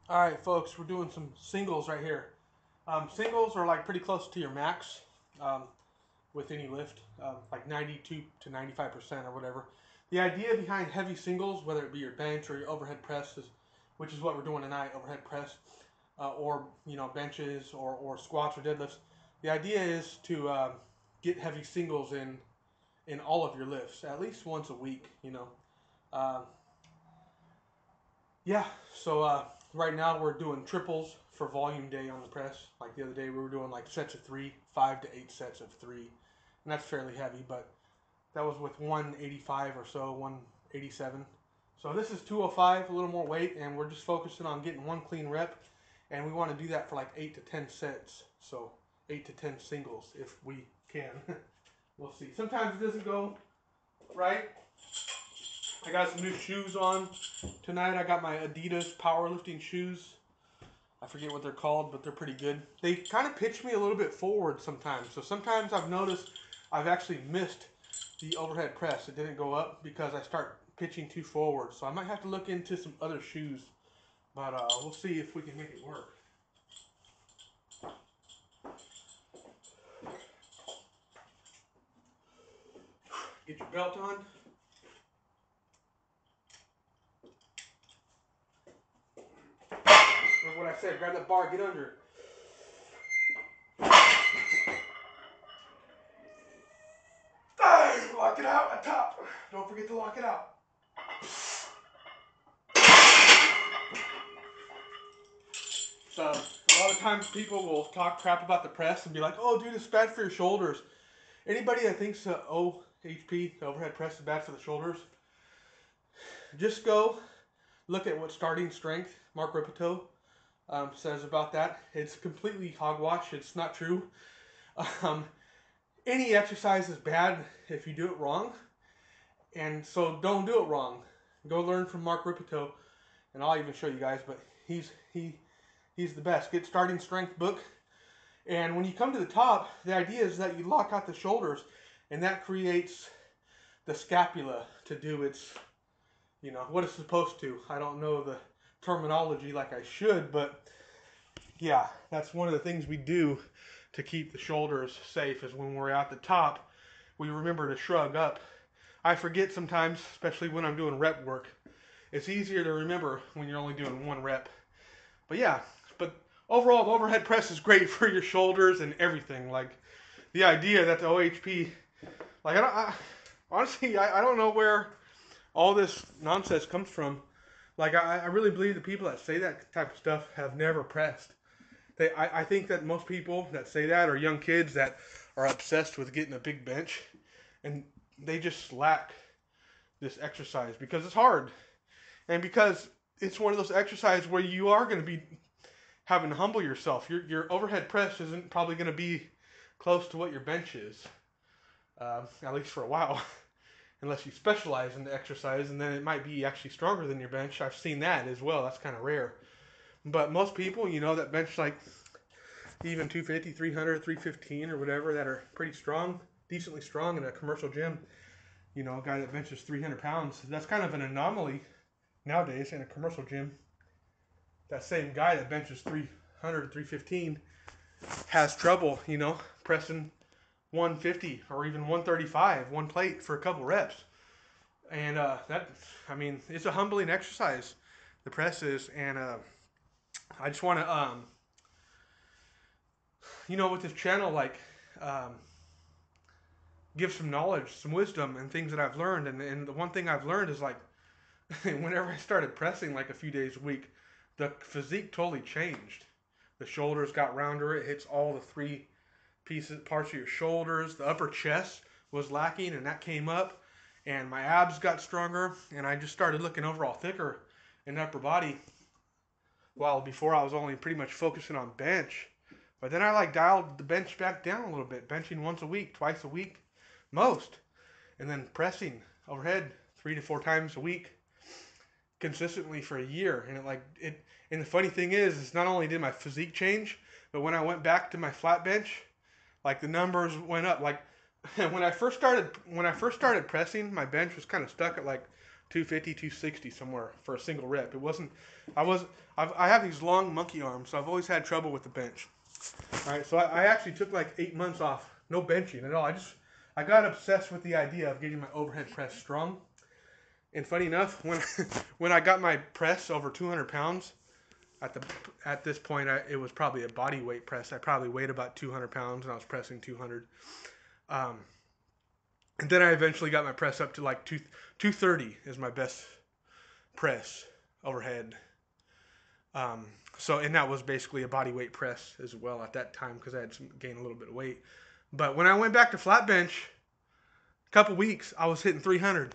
All right, folks, we're doing some singles right here. Singles are like pretty close to your max um, with any lift, like 92 to 95% or whatever. The idea behind heavy singles, whether it be your bench or your overhead press, which is what we're doing tonight, overhead press, or benches or squats or deadlifts. The idea is to get heavy singles in all of your lifts at least once a week. Uh, Yeah, so right now we're doing triples for volume day on the press. Like the other day, we were doing like sets of three, 5 to 8 sets of three, and that's fairly heavy. But that was with 185 or so, 187. So this is 205, a little more weight, and we're just focusing on getting one clean rep, and we want to do that for like 8 to 10 sets. So 8 to 10 singles if we can. We'll see. Sometimes it doesn't go right. I got some new shoes on tonight. I got my Adidas powerlifting shoes. I forget what they're called, but they're pretty good. They kind of pitch me a little bit forward sometimes. So sometimes I've noticed I've actually missed the overhead press. It didn't go up because I start pitching too forward. So I might have to look into some other shoes, but we'll see if we can make it work. Get your belt on. Remember what I said, grab that bar, get under. Lock it out at top. Don't forget to lock it out. So a lot of times people will talk crap about the press and be like, "Oh, dude, it's bad for your shoulders." Anybody that thinks OHP, the overhead press, is bad for the shoulders, just go look at what starting strength Mark Ripito says about that. It's completely hogwash. It's not true. Um, any exercise is bad if you do it wrong, and so don't do it wrong. Go learn from Mark Ripito, and I'll even show you guys. But he's the best. Get starting strength book. And when you come to the top, the idea is that you lock out the shoulders, and that creates the scapula to do its, what it's supposed to. I don't know the terminology like I should, but yeah, that's one of the things we do to keep the shoulders safe is when we're at the top, we remember to shrug up. I forget sometimes, especially when I'm doing rep work. It's easier to remember when you're only doing one rep. But yeah, but overall, the overhead press is great for your shoulders and everything. Like the idea that the OHP, like honestly, I don't know where all this nonsense comes from. Like I really believe the people that say that type of stuff have never pressed. I think that most people that say that are young kids that are obsessed with getting a big bench, and they just lack this exercise because it's hard and because it's one of those exercises where you are going to be having to humble yourself. Your overhead press isn't probably going to be close to what your bench is, at least for a while, unless you specialize in the exercise, and then it might be actually stronger than your bench. I've seen that as well. That's kind of rare. But most people, that bench like even 250, 300, 315 or whatever that are pretty strong, decently strong in a commercial gym, a guy that benches 300 pounds, that's kind of an anomaly nowadays in a commercial gym. That same guy that benches 300, 315 has trouble, pressing 150 or even 135, one plate for a couple reps. And it's a humbling exercise, the press is. And I just want to, with this channel, like, um, give some knowledge, some wisdom, and things that I've learned. And the one thing I've learned is like, whenever I started pressing like a few days a week, the physique totally changed. The shoulders got rounder. It hits all the three parts of your shoulders. The upper chest was lacking, and that came up. And my abs got stronger, and I just started looking overall thicker in the upper body. While before I was only pretty much focusing on bench. But then I like dialed the bench back down a little bit, benching once a week, twice a week, most. And then pressing overhead 3 to 4 times a week consistently for a year. And the funny thing is not only did my physique change, but when I went back to my flat bench, like the numbers went up. Like when I first started pressing, my bench was kind of stuck at like 250, 260 somewhere for a single rep. It wasn't. I have these long monkey arms, so I've always had trouble with the bench. All right, so I actually took like 8 months off, no benching at all. I got obsessed with the idea of getting my overhead press strong. And funny enough, when I got my press over 200 pounds, at this point it was probably a body weight press. I probably weighed about 200 pounds and I was pressing 200. And then I eventually got my press up to like 230 is my best press overhead. And that was basically a body weight press as well at that time because I had gained a little bit of weight. But when I went back to flat bench, a couple weeks, I was hitting 300.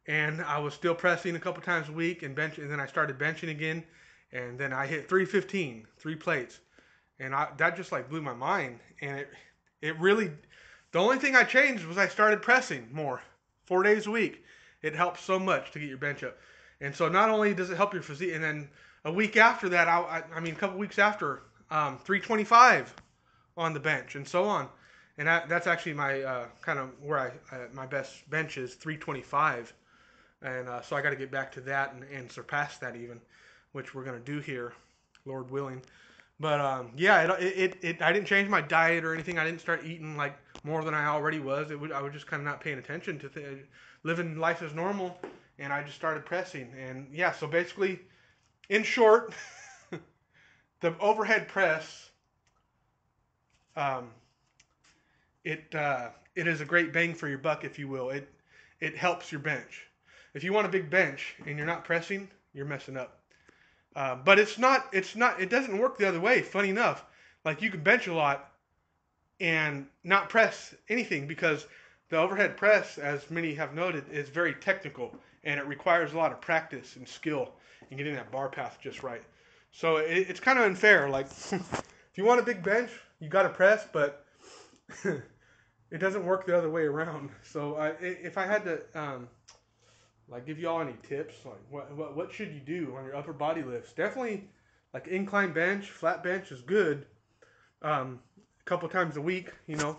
And I was still pressing a couple times a week and then I started benching again. And then I hit 315, 3 plates. And that just like blew my mind. And it really, the only thing I changed was I started pressing more, 4 days a week. It helps so much to get your bench up. And so not only does it help your physique, and then a week after that, a couple weeks after, 325 on the bench and so on. And that's actually my kind of where my best bench is 325. And so I got to get back to that and surpass that even, which we're going to do here, Lord willing. But yeah, I didn't change my diet or anything. I didn't start eating like more than I already was. I was just kind of not paying attention to living life as normal. And I just started pressing. And yeah, so basically, in short, the overhead press, it is a great bang for your buck, if you will. It helps your bench. If you want a big bench and you're not pressing, you're messing up. But it doesn't work the other way. Funny enough, like you can bench a lot and not press anything because the overhead press, as many have noted, is very technical and it requires a lot of practice and skill in getting that bar path just right. So it's kind of unfair. Like if you want a big bench, you got to press, but it doesn't work the other way around. So if I had to like give you all any tips, like what should you do on your upper body lifts? Definitely like incline bench, flat bench is good. A couple times a week,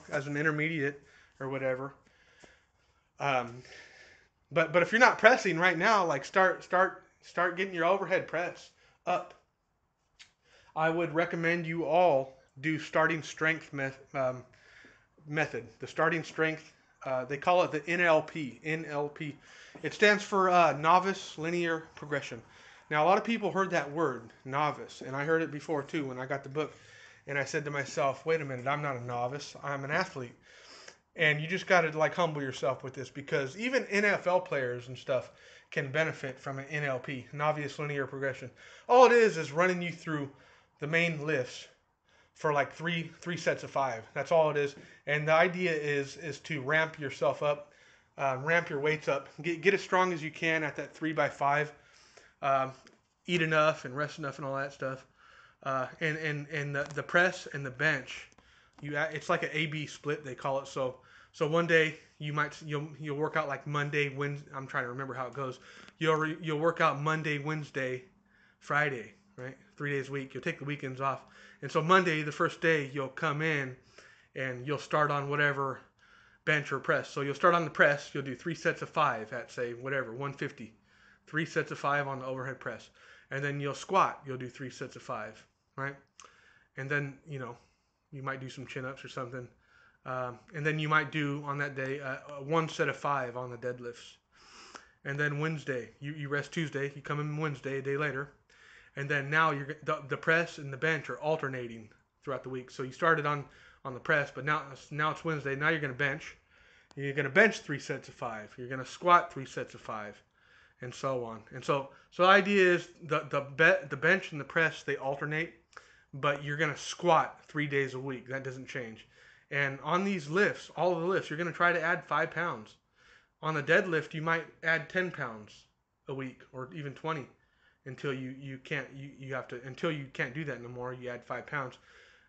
as an intermediate or whatever. But if you're not pressing right now, like start getting your overhead press up. I would recommend you all do starting strength method. The starting strength, they call it the NLP. NLP. It stands for novice linear progression. Now, a lot of people heard that word, novice, and I heard it before too when I got the book. And I said to myself, wait a minute, I'm not a novice, I'm an athlete. And you just got to like humble yourself with this because even NFL players and stuff can benefit from an NLP, novice linear progression. All it is running you through the main lifts for like three sets of 5. That's all it is. And the idea is to ramp yourself up, ramp your weights up, get as strong as you can at that 3x5. Eat enough and rest enough and all that stuff. And the press and the bench, it's like an A/B split they call it. So one day you'll work out like Monday, Wednesday. I'm trying to remember how it goes. You'll work out Monday, Wednesday, Friday, right? 3 days a week. You'll take the weekends off. And so Monday, the first day, you'll come in and you'll start on whatever bench or press. So you'll start on the press. You'll do 3 sets of 5 at say whatever 150. 3 sets of 5 on the overhead press. And then you'll squat. You'll do 3 sets of 5, right? And then you might do some chin-ups or something. And then you might do on that day 1 set of 5 on the deadlifts. And then Wednesday, you rest Tuesday. You come in Wednesday, a day later. And then now the press and the bench are alternating throughout the week. So you started on the press, but now it's Wednesday. Now you're going to bench. You're going to bench 3 sets of 5. You're going to squat 3 sets of 5, and so on. And so the idea is the bench and the press, they alternate, but you're going to squat 3 days a week. That doesn't change. And on these lifts, all of the lifts, you're going to try to add 5 pounds. On the deadlift, you might add 10 pounds a week or even 20 until you can't do that no more. You add 5 pounds.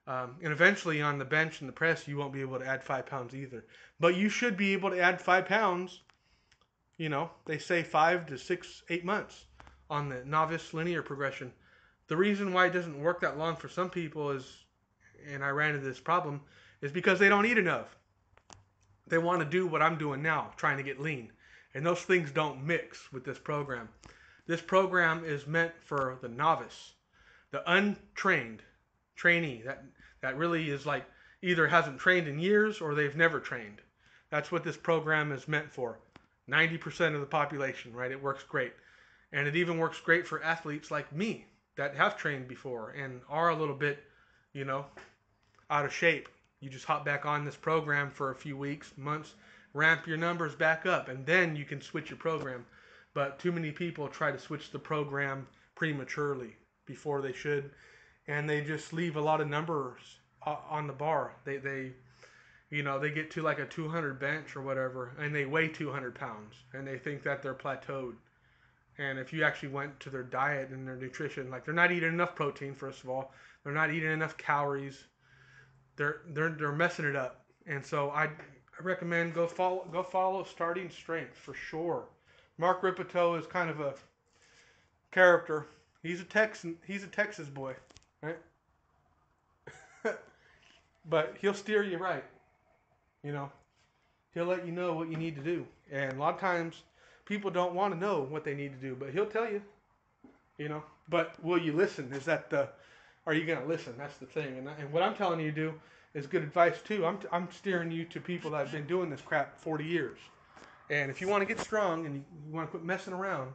And eventually on the bench and the press, you won't be able to add 5 pounds either. But you should be able to add 5 pounds, they say 5 to 6, 8 months on the novice linear progression. The reason why it doesn't work that long for some people is, and I ran into this problem, is because they don't eat enough. They want to do what I'm doing now, trying to get lean. And those things don't mix with this program. This program is meant for the novice, the untrained trainee that really is like either hasn't trained in years or they've never trained. That's what this program is meant for. 90% of the population, right? It works great. And it even works great for athletes like me that have trained before and are a little bit, you know, out of shape. You just hop back on this program for a few weeks, months, ramp your numbers back up, and then you can switch your program. But too many people try to switch the program prematurely before they should, and they just leave a lot of numbers on the bar. They get to like a 200 bench or whatever, and they weigh 200 pounds, and they think that they're plateaued. And if you actually went to their diet and their nutrition, like they're not eating enough protein, first of all, they're not eating enough calories. They're messing it up. And so I recommend go follow Starting Strength for sure. Mark Rippetoe is kind of a character. He's a Texan. He's a Texas boy, right? But he'll steer you right. You know, he'll let you know what you need to do. And a lot of times people don't want to know what they need to do, but he'll tell you. You know, but will you listen? Are you going to listen? That's the thing. And what I'm telling you to do is good advice too. I'm steering you to people that have been doing this crap 40 years. And if you want to get strong and you want to quit messing around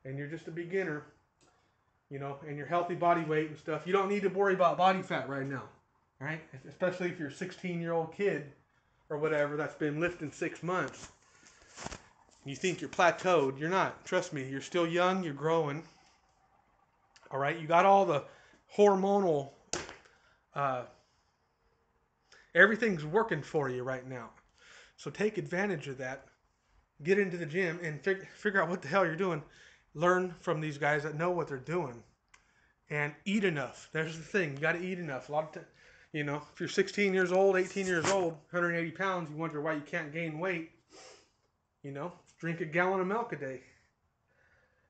and you're just a beginner, you know, and you're healthy body weight and stuff, you don't need to worry about body fat right now. Right? Especially if you're a 16-year-old kid or whatever that's been lifting 6 months. You think you're plateaued. You're not. Trust me. You're still young. You're growing. All right? You got all the hormonal, everything's working for you right now. So take advantage of that. Get into the gym and figure out what the hell you're doing. Learn from these guys that know what they're doing. And eat enough. There's the thing. You got to eat enough. A lot of times. You know, if you're 16 years old, 18 years old, 180 pounds, you wonder why you can't gain weight. You know, drink a gallon of milk a day.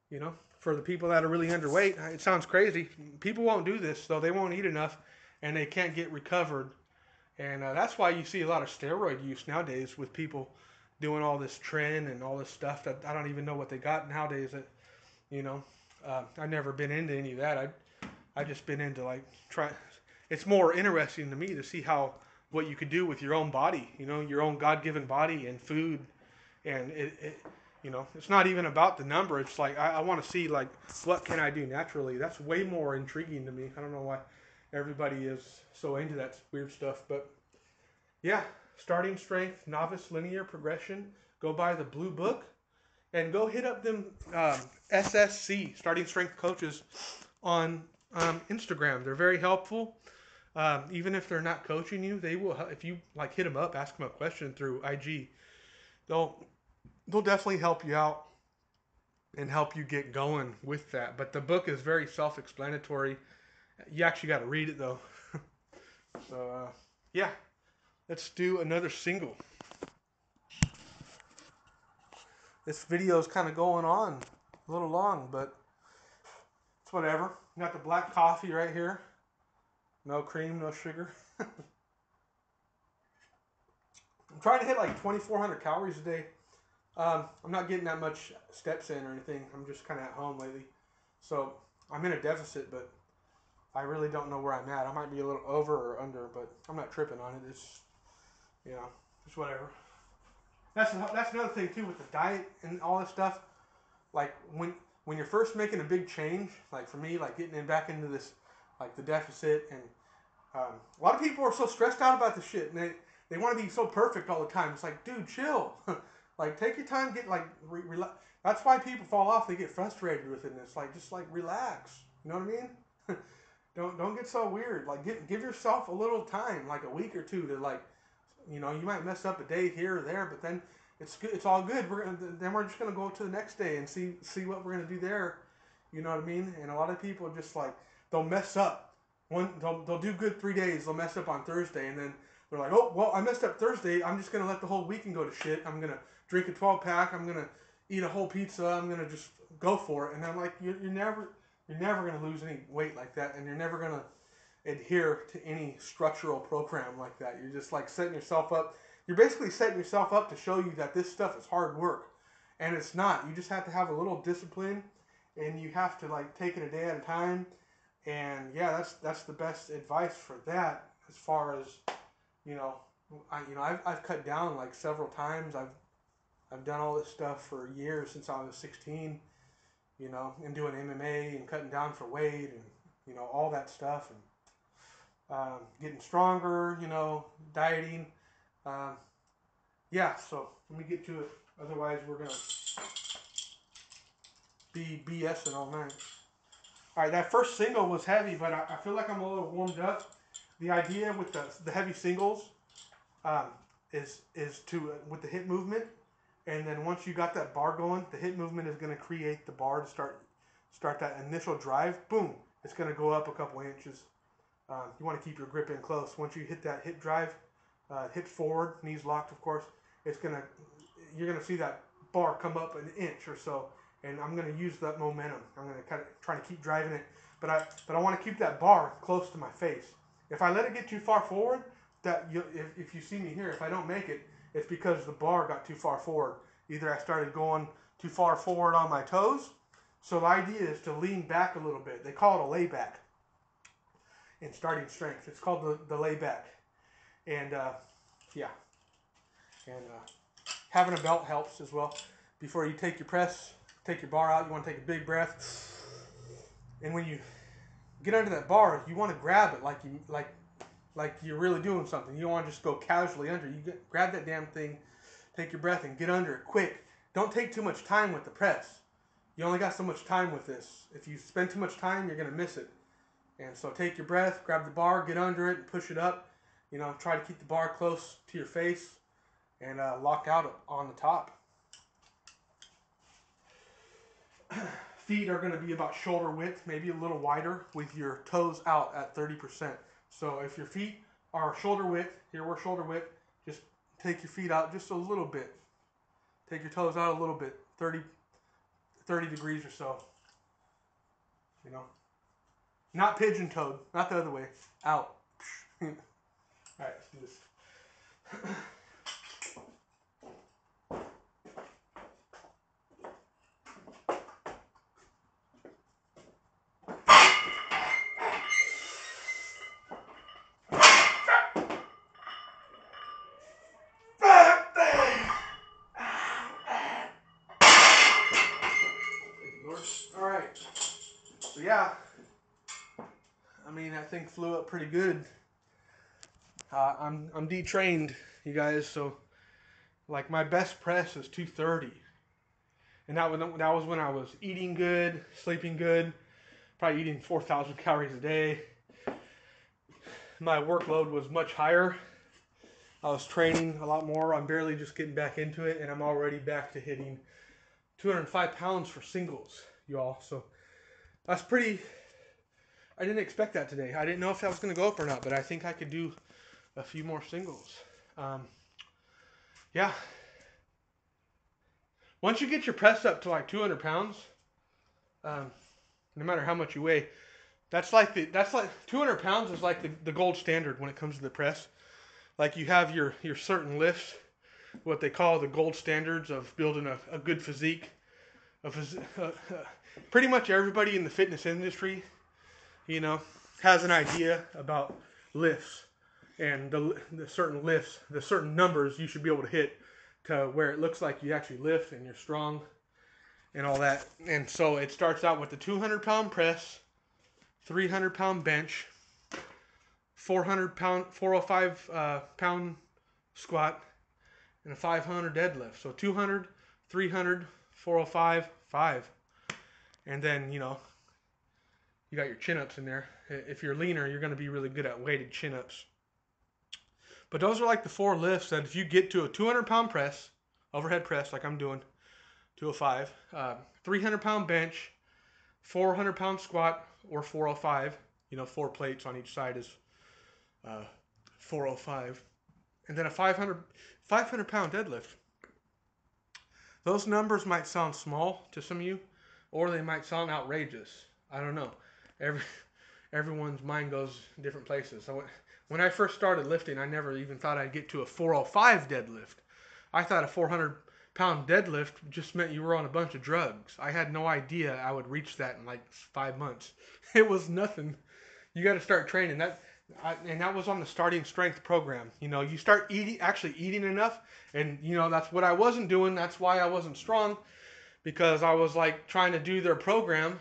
You know, for the people that are really underweight, it sounds crazy. People won't do this, though. They won't eat enough, and they can't get recovered. And that's why you see a lot of steroid use nowadays with people doing all this tren and all this stuff that I don't even know what they got nowadays. That, you know, I've never been into any of that. I just been into like It's more interesting to me to see what you could do with your own body, you know, your own God-given body and food. And you know, it's not even about the number. It's like, I want to see like, what can I do naturally? That's way more intriguing to me. I don't know why everybody is so into that weird stuff, but yeah, Starting Strength, Novice Linear Progression. Go buy the blue book and go hit up them SSC, Starting Strength Coaches on Instagram. They're very helpful. Even if they're not coaching you, they will. If you like, hit them up, ask them a question through IG. They'll definitely help you out and help you get going with that. But the book is very self-explanatory. You actually got to read it though. So yeah, let's do another single. This video is kind of going on a little long, but it's whatever. Got the black coffee right here. No cream, no sugar. I'm trying to hit like 2,400 calories a day. I'm not getting that much steps in or anything. I'm just kind of at home lately. So I'm in a deficit, but I really don't know where I'm at. I might be a little over or under, but I'm not tripping on it. It's, you know, it's whatever. That's another thing too with the diet and all this stuff. Like when you're first making a big change, like for me, like getting back into this, like the deficit, and a lot of people are so stressed out about this shit, and they want to be so perfect all the time. It's like, dude, chill. Like, take your time, get like relax. That's why people fall off. They get frustrated with it. And it's like, just like relax. You know what I mean? Don't get so weird. Like, give yourself a little time, like a week or two, to like, you know, you might mess up a day here or there, but then it's good. It's all good. Then we're just gonna go to the next day and see what we're gonna do there. You know what I mean? And a lot of people just like, they'll mess up. They'll do good 3 days. They'll mess up on Thursday, and then they're like, oh well, I messed up Thursday. I'm just gonna let the whole weekend go to shit. I'm gonna drink a 12-pack. I'm gonna eat a whole pizza. I'm gonna just go for it. And I'm like, you're never gonna lose any weight like that, and you're never gonna adhere to any structural program like that. You're just like setting yourself up. You're basically setting yourself up to show you that this stuff is hard work, And it's not. You just have to have a little discipline, and you have to like take it a day at a time. And yeah, that's the best advice for that. As far as you know, I've cut down like several times. I've done all this stuff for years since I was 16. And doing MMA and cutting down for weight and all that stuff and getting stronger. Dieting. Um, yeah. So let me get to it. Otherwise, we're gonna be BSing all night. All right, that first single was heavy, but I feel like I'm a little warmed up. The idea with the heavy singles um, is to with the hip movement, and then once you got that bar going, the hip movement is going to create the bar to start that initial drive. Boom, it's going to go up a couple inches. You want to keep your grip in close. Once you hit that hip drive, hips forward, knees locked, of course, you're gonna see that bar come up an inch or so, and I'm gonna use that momentum. I'm gonna kind of try to keep driving it, but I want to keep that bar close to my face. If I let it get too far forward, if you see me here, if I don't make it, it's because the bar got too far forward. Either I started going too far forward on my toes. So the idea is to lean back a little bit. They call it a layback in starting strength. It's called the layback, and yeah, and having a belt helps as well. Before you take your bar out, you want to take a big breath, and when you get under that bar, you want to grab it like you're really doing something. You don't want to just go casually under. Grab that damn thing, take your breath, and get under it quick. Don't take too much time with the press. You only got so much time with this. If you spend too much time, you're gonna miss it. And so take your breath, grab the bar, get under it, and push it up. Try to keep the bar close to your face, and lock out on the top. Feet are going to be about shoulder width, maybe a little wider, with your toes out at 30%. So if your feet are shoulder width, here we're shoulder width, just take your feet out just a little bit. Take your toes out a little bit, 30 degrees or so. Not pigeon-toed, not the other way, out. All right, let's do this. All right. So yeah, that thing flew up pretty good. I'm detrained, you guys. So like my best press is 230, and that was when I was eating good, sleeping good, probably eating 4,000 calories a day. My workload was much higher. I was training a lot more. I'm barely just getting back into it, and I'm already back to hitting 205 pounds for singles, y'all. So that's pretty. I didn't expect that today. I didn't know if that was going to go up or not, but I think I could do a few more singles. Yeah. Once you get your press up to like 200 pounds, no matter how much you weigh, that's like 200 pounds is like the gold standard when it comes to the press. Like you have your certain lifts, what they call the gold standards of building a good physique. Pretty much everybody in the fitness industry, has an idea about lifts and the certain lifts, the certain numbers you should be able to hit to where it looks like you actually lift and you're strong and all that. And so it starts out with the 200-pound press, 300-pound bench, 405-pound squat, and a 500 deadlift. So 200, 300, 405, 5. And then, you got your chin-ups in there. If you're leaner, you're going to be really good at weighted chin-ups. But those are like the 4 lifts that if you get to a 200-pound press, overhead press like I'm doing, 205, 300-pound bench, 400-pound squat, or 405, 4 plates on each side is 405, and then a 500-pound deadlift. Those numbers might sound small to some of you, or they might sound outrageous. I don't know. Everyone's mind goes different places. So when I first started lifting, I never even thought I'd get to a 405 deadlift. I thought a pound deadlift just meant you were on a bunch of drugs. I had no idea I would reach that in like 5 months. It was nothing. You got to start training and that was on the starting strength program. You know, you start actually eating enough, and you know that's what I wasn't doing. That's why I wasn't strong, because I was like trying to do their program,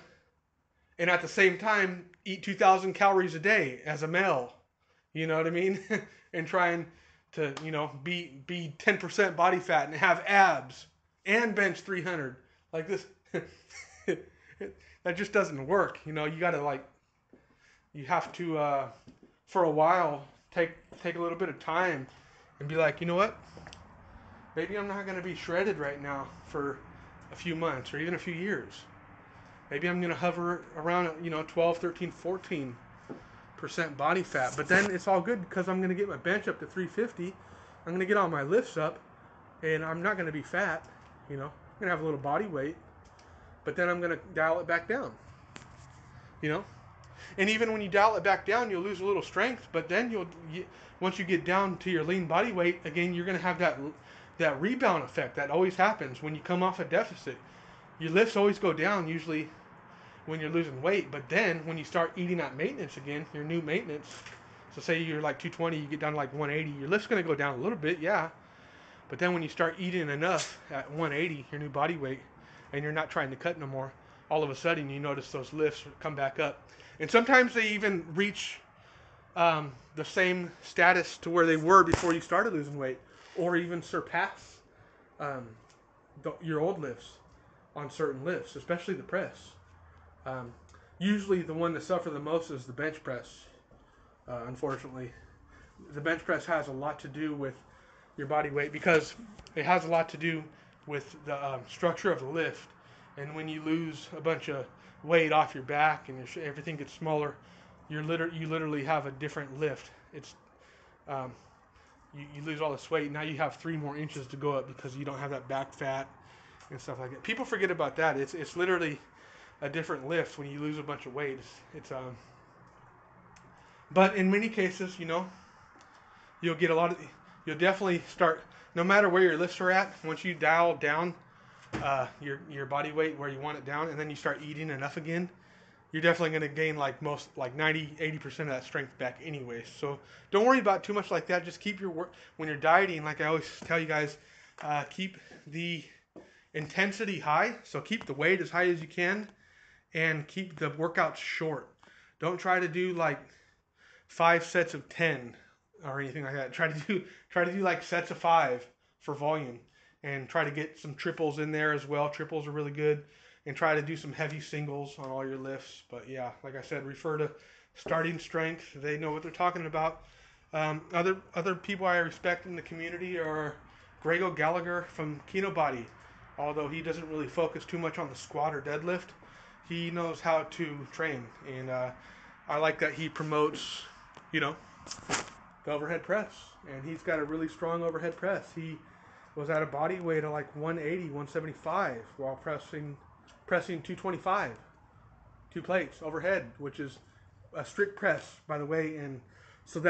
and at the same time eat 2,000 calories a day as a male. You know what I mean? And trying to be 10% body fat and have abs and bench 300 like this. That just doesn't work. You know, you got to you have to for a while take a little bit of time and be like, you know what? Maybe I'm not going to be shredded right now for a few months or even a few years. Maybe I'm going to hover around 12, 13, 14% body fat. But then it's all good because I'm going to get my bench up to 350. I'm going to get all my lifts up, and I'm not going to be fat. I'm going to have a little body weight, but then I'm going to dial it back down. And even when you dial it back down, you'll lose a little strength, but then once you get down to your lean body weight, again, you're going to have that rebound effect that always happens when you come off a deficit. Your lifts always go down usually when you're losing weight, but then when you start eating at maintenance again, your new maintenance, so say you're like 220, you get down to like 180, your lift's going to go down a little bit, yeah, but then when you start eating enough at 180, your new body weight, and you're not trying to cut no more, all of a sudden you notice those lifts come back up. And sometimes they even reach the same status to where they were before you started losing weight, or even surpass your old lifts on certain lifts, especially the press. Usually the one that suffer the most is the bench press, unfortunately. The bench press has a lot to do with your body weight because it has a lot to do with the structure of the lift. And when you lose a bunch of weight off your back and everything gets smaller, you literally have a different lift. It's you lose all this weight. Now you have 3 more inches to go up because you don't have that back fat and stuff like that. People forget about that. It's literally a different lift when you lose a bunch of weight. But in many cases, you'll get you'll definitely start, no matter where your lifts are at, once you dial down your body weight where you want it down, and then you start eating enough again, you're definitely going to gain like 90-80% of that strength back anyway. So don't worry about too much like that. Just keep your work when you're dieting. Like I always tell you guys, keep the intensity high. So keep the weight as high as you can, and keep the workouts short. Don't try to do like 5 sets of 10 or anything like that. Try to do like sets of 5 for volume, and try to get some triples in there as well. Triples are really good. And try to do some heavy singles on all your lifts. But yeah, like I said, refer to Starting Strength. They know what they're talking about. Other people I respect in the community are Grego Gallagher from Kino Body. Although he doesn't really focus too much on the squat or deadlift, he knows how to train. And I like that he promotes, the overhead press. And he's got a really strong overhead press. He was at a body weight of like 180, 175 while pressing 225, 2 plates overhead, which is a strict press, by the way. And so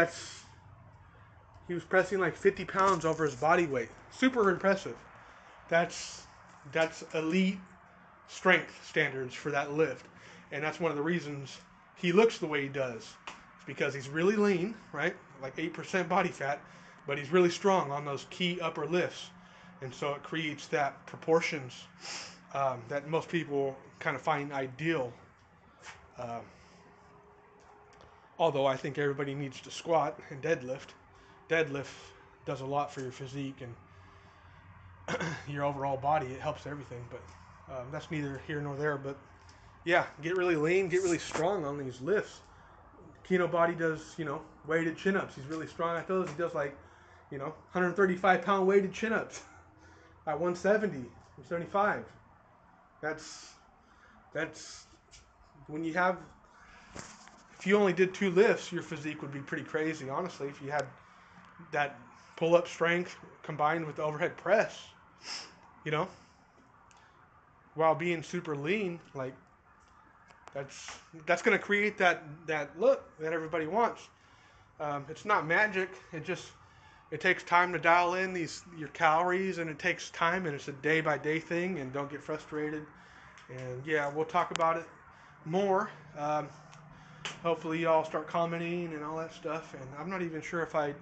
he was pressing like 50 pounds over his body weight. Super impressive. That's elite strength standards for that lift. And that's one of the reasons he looks the way he does. It's because he's really lean, right? Like 8% body fat, but he's really strong on those key upper lifts. And so it creates that proportions that most people kind of find ideal. Although I think everybody needs to squat and deadlift. Deadlift does a lot for your physique and your overall body. It helps everything, but that's neither here nor there. But yeah, get really lean, get really strong on these lifts. Kino Body does, weighted chin-ups. He's really strong at those. He does like, 135-pound weighted chin-ups at 170, 175. That's when you have, if you only did 2 lifts, your physique would be pretty crazy, honestly, if you had that pull-up strength combined with the overhead press, while being super lean. Like that's going to create that look that everybody wants. It's not magic. It just, It takes time to dial in your calories, and it takes time, and it's a day by day thing. And don't get frustrated. And yeah, we'll talk about it more. Hopefully, y'all start commenting and all that stuff. And I'm not even sure if I've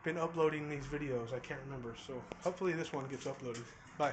been uploading these videos. I can't remember. So hopefully, this one gets uploaded. Bye.